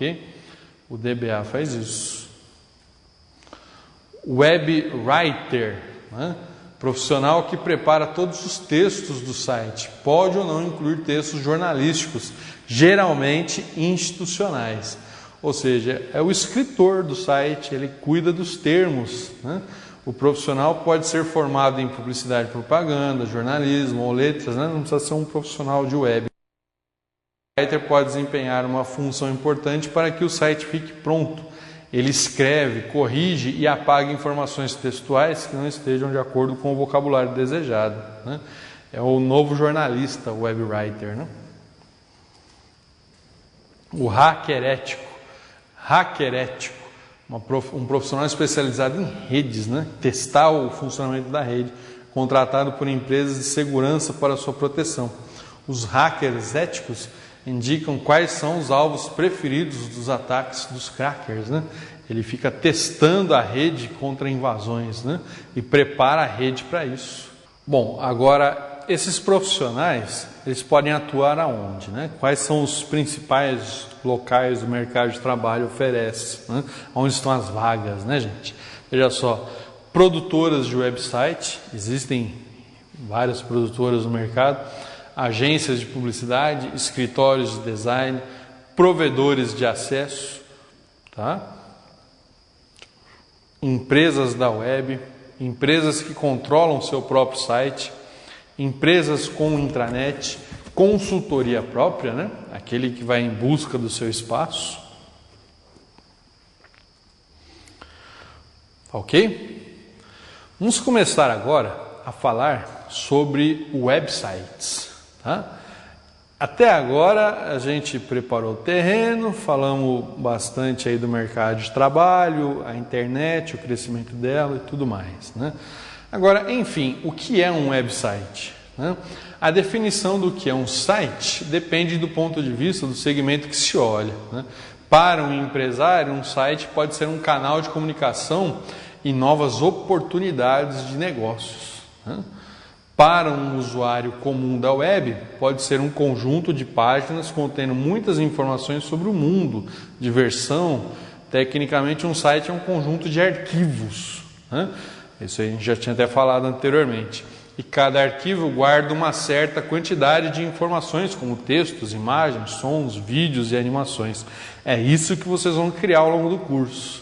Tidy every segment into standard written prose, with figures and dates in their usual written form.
ok? O DBA faz isso. Web Writer, né? Profissional que prepara todos os textos do site. Pode ou não incluir textos jornalísticos, geralmente institucionais. Ou seja, é o escritor do site, ele cuida dos termos, né? O profissional pode ser formado em publicidade e propaganda, jornalismo ou letras, né? Não precisa ser um profissional de web. O writer pode desempenhar uma função importante para que o site fique pronto. Ele escreve, corrige e apaga informações textuais que não estejam de acordo com o vocabulário desejado, né? É o novo jornalista, o web writer, né? O hacker ético. Hacker ético, um profissional especializado em redes, né? Testar o funcionamento da rede, contratado por empresas de segurança para sua proteção. Os hackers éticos indicam quais são os alvos preferidos dos ataques dos crackers, né? Ele fica testando a rede contra invasões, né? E prepara a rede para isso. Bom, agora esses profissionais, eles podem atuar aonde, né? Quais são os principais locais do mercado de trabalho oferece, né? Onde estão as vagas, né, gente? Veja só, produtoras de website, existem várias produtoras no mercado, agências de publicidade, escritórios de design, provedores de acesso, tá? Empresas da web, empresas que controlam seu próprio site, empresas com intranet, consultoria própria, né? Aquele que vai em busca do seu espaço. Ok? Vamos começar agora a falar sobre websites. Tá? Até agora a gente preparou o terreno, falamos bastante aí do mercado de trabalho, a internet, o crescimento dela e tudo mais, né? Agora, enfim, o que é um website, né? A definição do que é um site depende do ponto de vista do segmento que se olha, né? Para um empresário, um site pode ser um canal de comunicação e novas oportunidades de negócios, né? Para um usuário comum da web, pode ser um conjunto de páginas contendo muitas informações sobre o mundo, diversão. Tecnicamente, um site é um conjunto de arquivos, né? Isso aí a gente já tinha até falado anteriormente. E cada arquivo guarda uma certa quantidade de informações, como textos, imagens, sons, vídeos e animações. É isso que vocês vão criar ao longo do curso.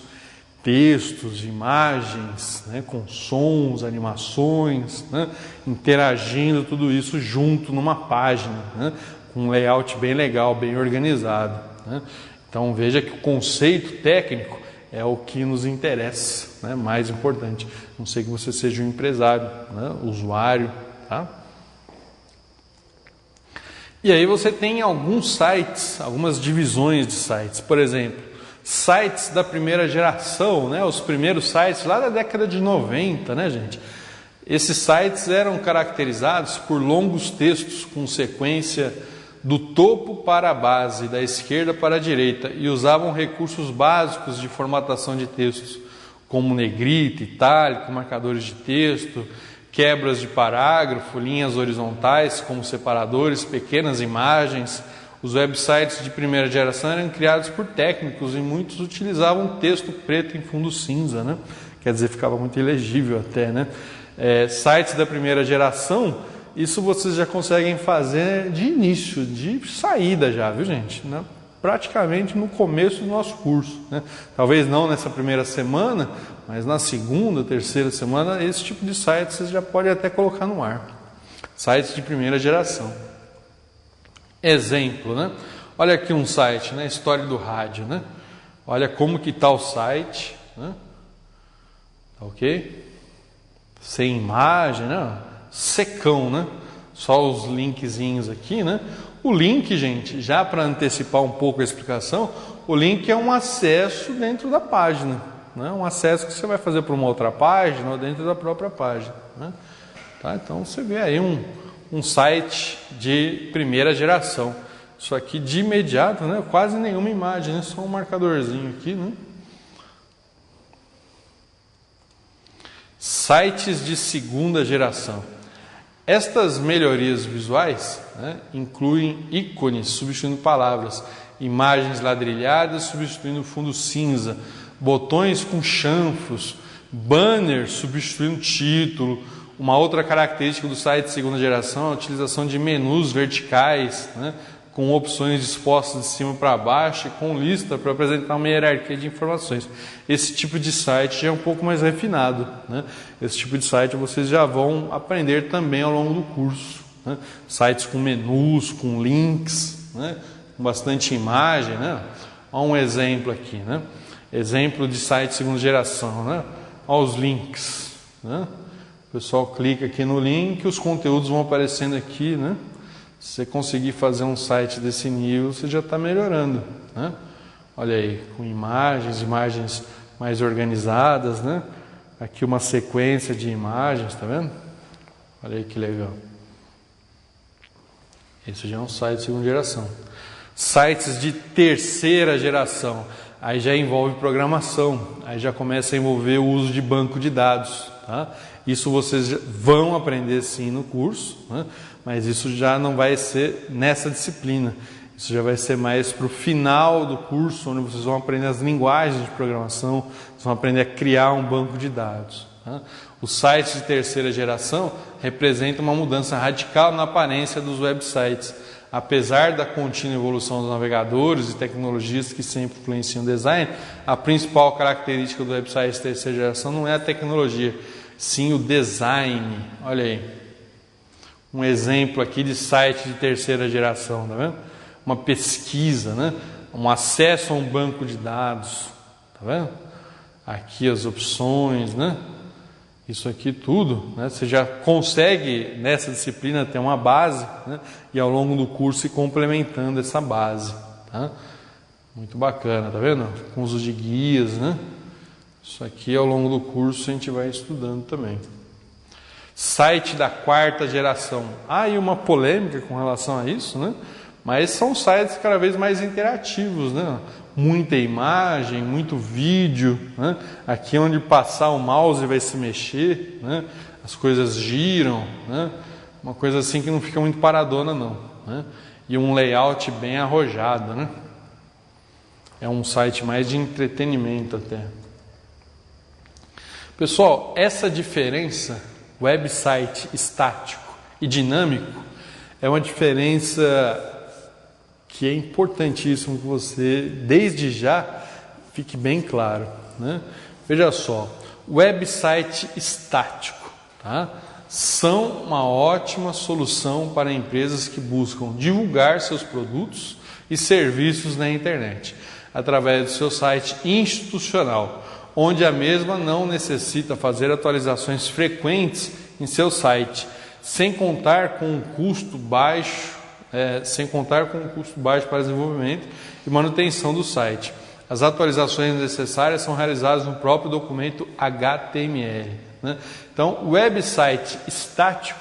Textos, imagens, né, com sons, animações, né, interagindo tudo isso junto numa página, né, com um layout bem legal, bem organizado, né. Então veja que o conceito técnico é o que nos interessa, né, mais importante. Não sei que você seja um empresário, né, usuário, tá? E aí você tem alguns sites, algumas divisões de sites, por exemplo, sites da primeira geração, né? Os primeiros sites lá da década de 90, né, gente? Esses sites eram caracterizados por longos textos com sequência do topo para a base, da esquerda para a direita, e usavam recursos básicos de formatação de textos, como negrita, itálico, marcadores de texto, quebras de parágrafo, linhas horizontais como separadores, pequenas imagens. Os websites de primeira geração eram criados por técnicos e muitos utilizavam texto preto em fundo cinza, né? Quer dizer, ficava muito ilegível até, né? Sites da primeira geração, isso vocês já conseguem fazer de início, de saída já, viu, gente? Né? Praticamente no começo do nosso curso, né? Talvez não nessa primeira semana, mas na segunda, terceira semana, esse tipo de site vocês já podem até colocar no ar. Sites de primeira geração. Exemplo, né? Olha aqui um site, né? História do rádio, né? Olha como que está o site, né? Ok? Sem imagem, né? Secão, né? Só os linkzinhos aqui, né? O link, gente, já para antecipar um pouco a explicação, o link é um acesso dentro da página, né? Um acesso que você vai fazer para uma outra página ou dentro da própria página, né? Tá? Então você vê aí um site de primeira geração. Isso aqui de imediato, né? Quase nenhuma imagem, né? Só um marcadorzinho aqui, né? Sites de segunda geração. Estas melhorias visuais, né, incluem ícones substituindo palavras, imagens ladrilhadas substituindo fundo cinza, botões com chanfros, banner substituindo título. Uma outra característica do site de segunda geração é a utilização de menus verticais, né, com opções dispostas de cima para baixo e com lista para apresentar uma hierarquia de informações. Esse tipo de site já é um pouco mais refinado, né? Esse tipo de site vocês já vão aprender também ao longo do curso, né? Sites com menus, com links, né, com bastante imagem, né? Olha um exemplo aqui, né? Exemplo de site de segunda geração, né? Olha os links, né? O pessoal clica aqui no link, os conteúdos vão aparecendo aqui, né? Se você conseguir fazer um site desse nível, você já está melhorando, né? Olha aí, com imagens mais organizadas, né? Aqui uma sequência de imagens, tá vendo? Olha aí que legal. Esse já é um site de segunda geração. Sites de terceira geração, aí já envolve programação, aí já começa a envolver o uso de banco de dados, tá? Isso vocês vão aprender sim no curso, né? Mas isso já não vai ser nessa disciplina. Isso já vai ser mais para o final do curso, onde vocês vão aprender as linguagens de programação, vocês vão aprender a criar um banco de dados, tá? Os sites de terceira geração representam uma mudança radical na aparência dos websites. Apesar da contínua evolução dos navegadores e tecnologias que sempre influenciam o design, a principal característica do website de terceira geração não é a tecnologia, sim o design. Olha aí, um exemplo aqui de site de terceira geração, tá vendo? Uma pesquisa, né? Um acesso a um banco de dados, tá vendo? Aqui as opções, né? Isso aqui tudo, né? Você já consegue nessa disciplina ter uma base, né? E ao longo do curso ir complementando essa base, tá? Muito bacana, tá vendo? Com uso de guias, né? Isso aqui ao longo do curso a gente vai estudando também. Site da quarta geração. Há aí uma polêmica com relação a isso, né? Mas são sites cada vez mais interativos, né? Muita imagem, muito vídeo, né? Aqui onde passar o mouse vai se mexer, né? As coisas giram, né? Uma coisa assim que não fica muito paradona não, né? E um layout bem arrojado, né? É um site mais de entretenimento até. Pessoal, essa diferença website estático e dinâmico é uma diferença que é importantíssimo que você, desde já, fique bem claro, né? Veja só, website estático, tá? São uma ótima solução para empresas que buscam divulgar seus produtos e serviços na internet, através do seu site institucional, onde a mesma não necessita fazer atualizações frequentes em seu site, sem contar com um custo baixo para desenvolvimento e manutenção do site. As atualizações necessárias são realizadas no próprio documento HTML, né? Então, o website estático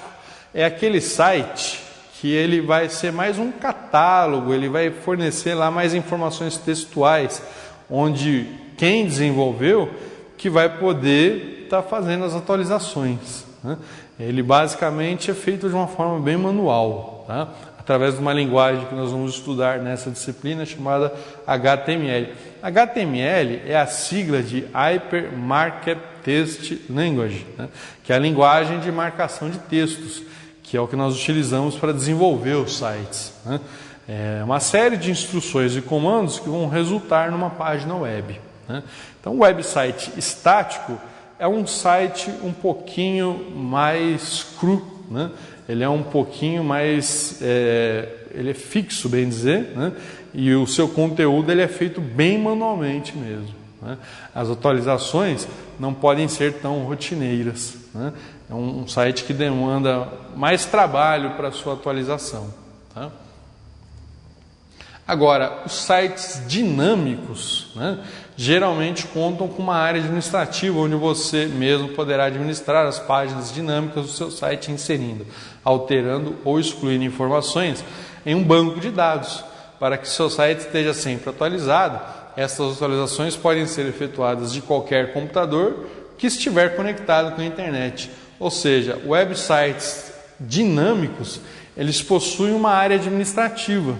é aquele site que ele vai ser mais um catálogo, ele vai fornecer lá mais informações textuais, onde quem desenvolveu que vai poder estar fazendo as atualizações, né? Ele basicamente é feito de uma forma bem manual, tá? Através de uma linguagem que nós vamos estudar nessa disciplina chamada HTML. HTML é a sigla de Hypermarkup Text Language, né? Que é a linguagem de marcação de textos, que é o que nós utilizamos para desenvolver os sites, né? É uma série de instruções e comandos que vão resultar numa página web, né? Então, o website estático é um site um pouquinho mais cru, né? Ele é um pouquinho mais, ele é fixo, bem dizer, né? E o seu conteúdo ele é feito bem manualmente mesmo, né? As atualizações não podem ser tão rotineiras, né? É um site que demanda mais trabalho para a sua atualização, tá? Agora, os sites dinâmicos, né, geralmente contam com uma área administrativa, onde você mesmo poderá administrar as páginas dinâmicas do seu site, inserindo, alterando ou excluindo informações em um banco de dados, para que seu site esteja sempre atualizado. Essas atualizações podem ser efetuadas de qualquer computador que estiver conectado com a internet. Ou seja, websites dinâmicos, eles possuem uma área administrativa.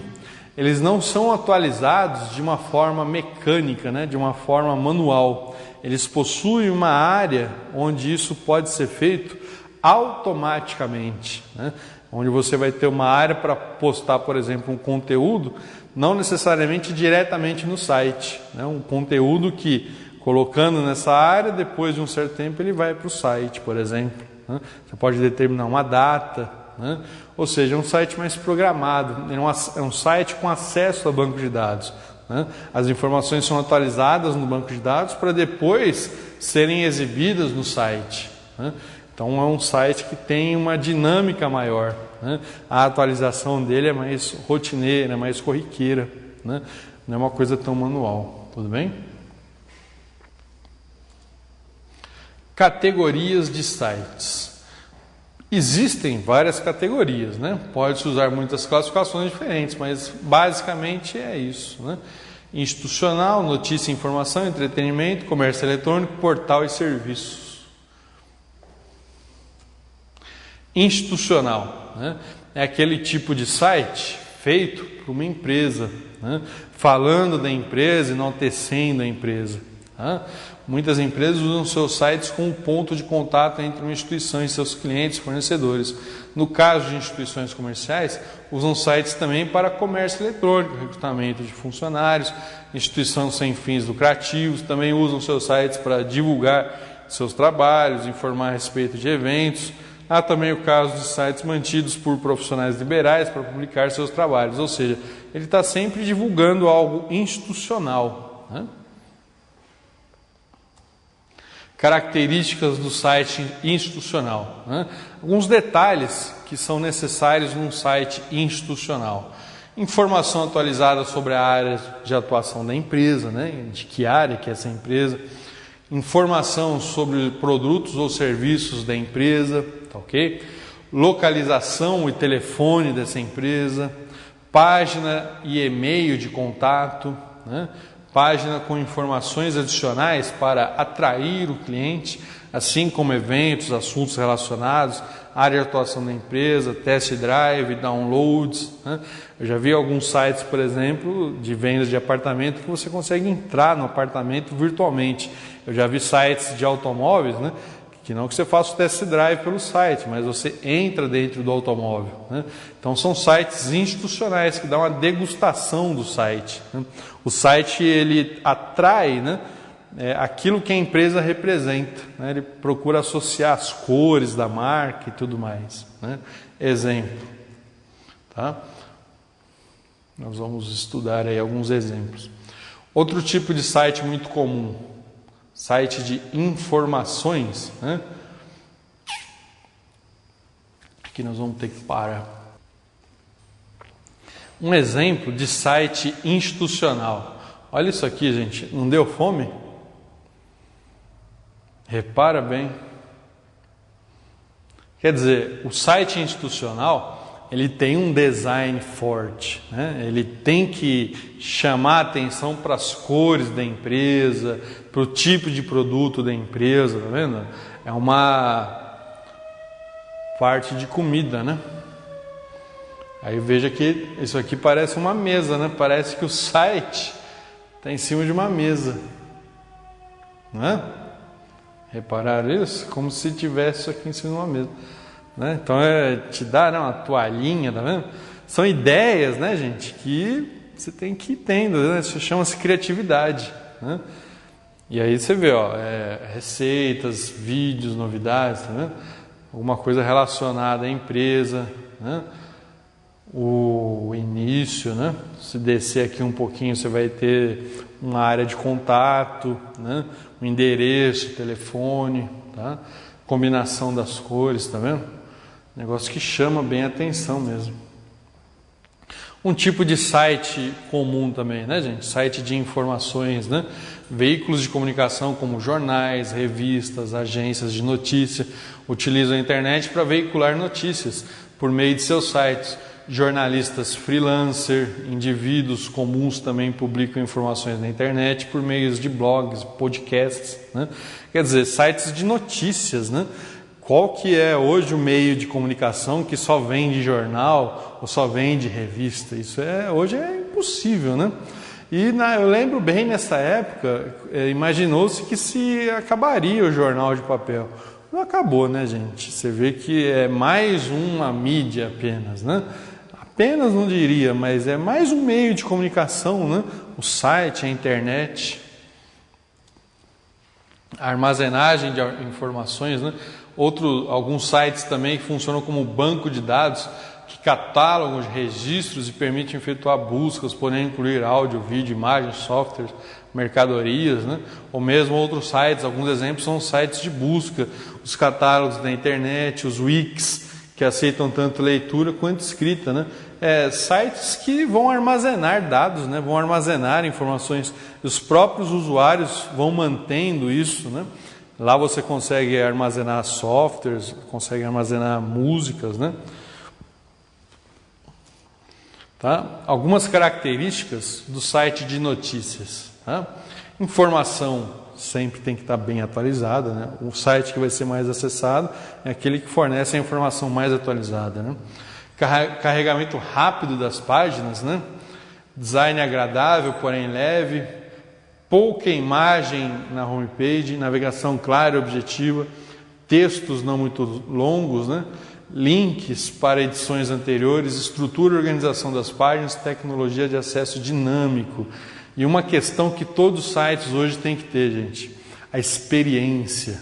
eles não são atualizados de uma forma mecânica, né? De uma forma manual. Eles possuem uma área onde isso pode ser feito automaticamente, né? Onde você vai ter uma área para postar, por exemplo, um conteúdo, não necessariamente diretamente no site, né? Um conteúdo que, colocando nessa área, depois de um certo tempo ele vai para o site, por exemplo, né? Você pode determinar uma data, né? Ou seja, é um site mais programado, é um site com acesso a banco de dados, né? As informações são atualizadas no banco de dados para depois serem exibidas no site, né? Então é um site que tem uma dinâmica maior, né? A atualização dele é mais rotineira, é mais corriqueira, né? Não é uma coisa tão manual, tudo bem? Categorias de sites. Existem várias categorias, né? Pode-se usar muitas classificações diferentes, mas basicamente é isso, né? Institucional, notícia, informação, entretenimento, comércio eletrônico, portal e serviços. Institucional, né? É aquele tipo de site feito por uma empresa, né? Falando da empresa, enaltecendo a empresa, tá? Muitas empresas usam seus sites como ponto de contato entre uma instituição e seus clientes, fornecedores. No caso de instituições comerciais, usam sites também para comércio eletrônico, recrutamento de funcionários. Instituições sem fins lucrativos também usam seus sites para divulgar seus trabalhos, informar a respeito de eventos. Há também o caso de sites mantidos por profissionais liberais para publicar seus trabalhos, ou seja, ele está sempre divulgando algo institucional, né? Características do site institucional, né? Alguns detalhes que são necessários num site institucional. Informação atualizada sobre a área de atuação da empresa, né? De que área que é essa empresa. Informação sobre produtos ou serviços da empresa, tá ok? Localização e telefone dessa empresa. Página e e-mail de contato, né? Página com informações adicionais para atrair o cliente, assim como eventos, assuntos relacionados, área de atuação da empresa, test drive, downloads, né? Eu já vi alguns sites, por exemplo, de vendas de apartamento que você consegue entrar no apartamento virtualmente. Eu já vi sites de automóveis, né? Que não que você faça o test drive pelo site, mas você entra dentro do automóvel, né? Então são sites institucionais que dão uma degustação do site, né? O site ele atrai, né, aquilo que a empresa representa, né? Ele procura associar as cores da marca e tudo mais, né? Exemplo, tá? Nós vamos estudar aí alguns exemplos. Outro tipo de site muito comum, site de informações, né? Aqui nós vamos ter que parar. Um exemplo de site institucional. Olha isso aqui, gente. Não deu fome? Repara bem. Quer dizer, o site institucional, ele tem um design forte, né? Ele tem que chamar atenção para as cores da empresa, para o tipo de produto da empresa, tá vendo? É uma parte de comida, né? Aí veja que isso aqui parece uma mesa, né? Parece que o site está em cima de uma mesa, não é? Repararam isso? Como se tivesse isso aqui em cima de uma mesa, né? Então te dá, né, uma toalhinha, tá vendo? São ideias, né, gente, que você tem que ir tendo, né? Isso chama-se criatividade, né? E aí você vê, ó, receitas, vídeos, novidades, tá vendo? Alguma coisa relacionada à empresa, né? O início, né? Se descer aqui um pouquinho, você vai ter uma área de contato, né? Um endereço, telefone, tá? Combinação das cores, tá vendo? Negócio que chama bem a atenção mesmo. Um tipo de site comum também, né, gente? Site de informações, né? Veículos de comunicação como jornais, revistas, agências de notícia utilizam a internet para veicular notícias por meio de seus sites. Jornalistas freelancer, indivíduos comuns também publicam informações na internet por meio de blogs, podcasts, né? Quer dizer, sites de notícias, né? Qual que é hoje o meio de comunicação que só vende jornal ou só vende revista? Isso hoje é impossível, né? E eu lembro bem nessa época, imaginou-se que se acabaria o jornal de papel. Não acabou, né, gente? Você vê que é mais uma mídia apenas, né? Apenas não diria, mas é mais um meio de comunicação, né? O site, a internet, a armazenagem de informações, né? Alguns sites também que funcionam como banco de dados, que catalogam registros e permitem efetuar buscas, podendo incluir áudio, vídeo, imagens, softwares, mercadorias, né? Ou mesmo outros sites. Alguns exemplos são sites de busca, os catálogos da internet, os wikis, que aceitam tanto leitura quanto escrita, né? Sites que vão armazenar dados, né? Vão armazenar informações. Os próprios usuários vão mantendo isso, né? Lá você consegue armazenar softwares, consegue armazenar músicas, né? Tá? Algumas características do site de notícias. Tá? Informação sempre tem que estar bem atualizada, né? O site que vai ser mais acessado é aquele que fornece a informação mais atualizada, né? Carregamento rápido das páginas, né? Design agradável, porém leve, pouca imagem na homepage, navegação clara e objetiva, textos não muito longos, né? Links para edições anteriores, estrutura e organização das páginas, tecnologia de acesso dinâmico. E uma questão que todos os sites hoje têm que ter, gente, a experiência,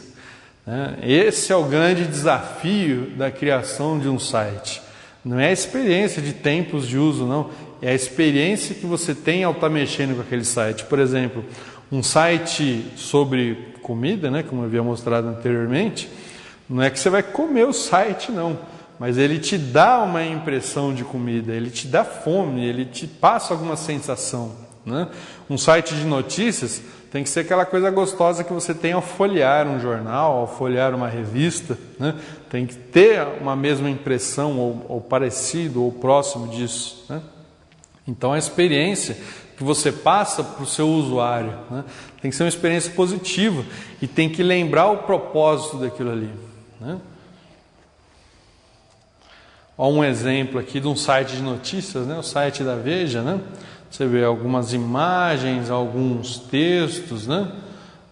né? Esse é o grande desafio da criação de um site. Não é a experiência de tempos de uso, não. É a experiência que você tem ao estar mexendo com aquele site. Por exemplo, um site sobre comida, né, como eu havia mostrado anteriormente, não é que você vai comer o site, não. Mas ele te dá uma impressão de comida, ele te dá fome, ele te passa alguma sensação, né? Um site de notícias tem que ser aquela coisa gostosa que você tem ao folhear um jornal, ao folhear uma revista, né? Tem que ter uma mesma impressão, ou parecido, ou próximo disso, né? Então a experiência que você passa para o seu usuário, né, tem que ser uma experiência positiva e tem que lembrar o propósito daquilo ali, né? Olha um exemplo aqui de um site de notícias, né, o site da Veja, né? Você vê algumas imagens, alguns textos, né?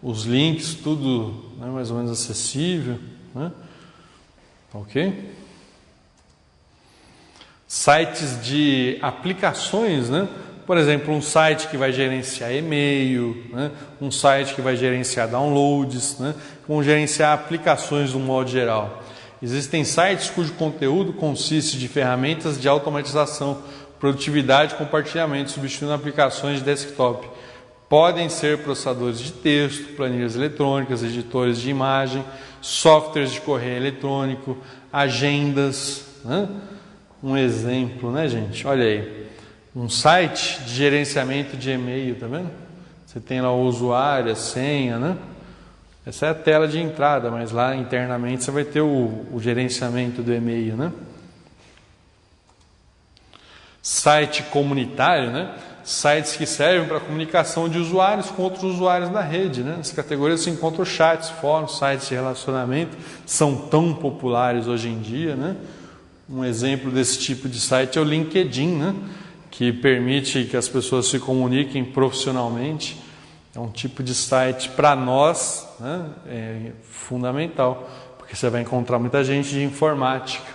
Os links, tudo, né, mais ou menos acessível, né? Ok? Sites de aplicações, né? Por exemplo, um site que vai gerenciar e-mail, né? Um site que vai gerenciar downloads, né? Vão gerenciar aplicações de um modo geral. Existem sites cujo conteúdo consiste de ferramentas de automatização, produtividade e compartilhamento, substituindo aplicações de desktop. Podem ser processadores de texto, planilhas eletrônicas, editores de imagem, softwares de correio eletrônico, agendas, né? Um exemplo, né, gente? Olha aí, um site de gerenciamento de e-mail, tá vendo? Você tem lá o usuário, a senha, né? Essa é a tela de entrada, mas lá internamente você vai ter o gerenciamento do e-mail, né? Site comunitário, né? Sites que servem para comunicação de usuários com outros usuários da rede, né? Nas categorias se encontram chats, fóruns, sites de relacionamento, são tão populares hoje em dia, né? Um exemplo desse tipo de site é o LinkedIn, né? Que permite que as pessoas se comuniquem profissionalmente. É um tipo de site para nós, né? É fundamental, porque você vai encontrar muita gente de informática,